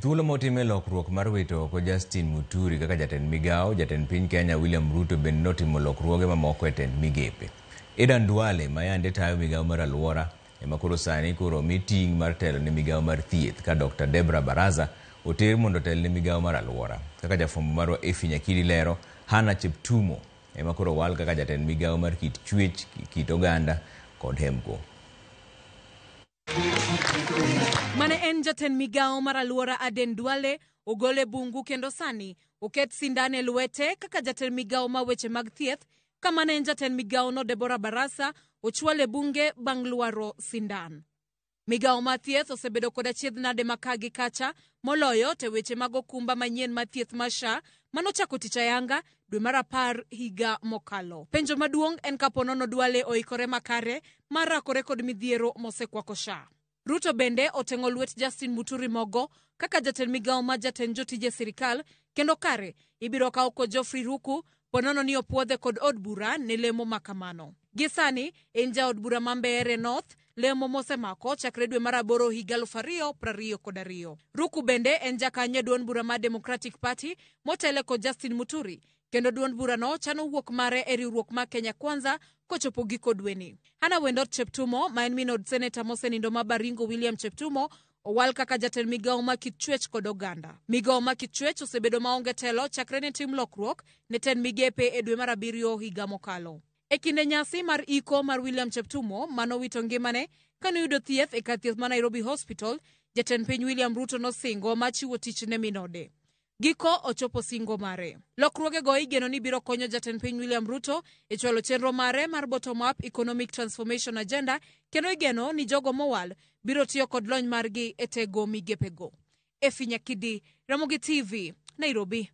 Thuolo motime lokruok mar wito oko Justin Muturi kaka jatend migao, jatend piny Kenya William Ruto bende notimo lokruoge mamoko e tend migepe. Aden Duale mayande tayo migao mar aluora ema koro sani koro meeting mar telo ne migao mar thieth ka Dr. Debra Baraza oter mondo tel ne migao mar aluora. Kaka jafwambo marwa Efi Nyakiri lero, Hannah Cheptumo ema koro wal kaka jatend migao mar kit chwech, kit oganda kod hemko. Mane en jatend migao mar aluora Aden Duale ogole bungu kendo sani oket sindan e lwete kaka jatend migao ma weche mag thieth, kama ne en jatend migao no Debra Baraza ochwale bunge bang' luaro sindan. Migao ma thieth osebedo kod achiedh nade makagi kacha moloyo te weche mag okumba manyien ma thieth ma SHA manochako tich ayanga dwe mar 10 higa mokalo. Penjo maduong' en kaponono Duale oikore makare mar rakore kod midhiero mosekwako SHA. Ruto bende otengo lwet Justin Muturi mogo kaka jatend migao ma jatend jotije sirikal, kendo kare ibiro kawo kod Geoffrey Ruku ponono ni opuodhe kod od bura ne lemo makamano. Gisani en ja od bura ma Mbeere North lemo mosemako chakre dwe mar 8 higa 2022. Ruku bende en jakanye duond bura ma Democratic Party motele kod Justin Muturi, kendo duond bura no chano wuok mare e riwruok ma Kenya Kwanza kochopo giko dweni. Hannah Wendot Cheptumo ma en min od seneta mosenindo ma Baringo William Cheptumo owal kaka jatend migao ma kit chwech kod oganda. Migao ma kit chwech osebedo maonge telo chakre ne tim lokruok ne tend migepe e dwe mar 7 higa mokalo. E kinde nyasi mar iko mar William Cheptumo manowito ngimane kanoyudo thieth e kar thieth ma Nairobi Hospital, jatend piny William Ruto nosingo machiwo tich ne minode. Giko ochopo singo mare. Lokruoge go igeno ni biro konyo jatend piny William Ruto e chwalo chenro mare mar bottom up economic transformation agenda, kendo igeno ni jogo mowal biro tiyo kod lony margi e tego migepego. Efi Nyakidi, Ramogi TV, Nairobi.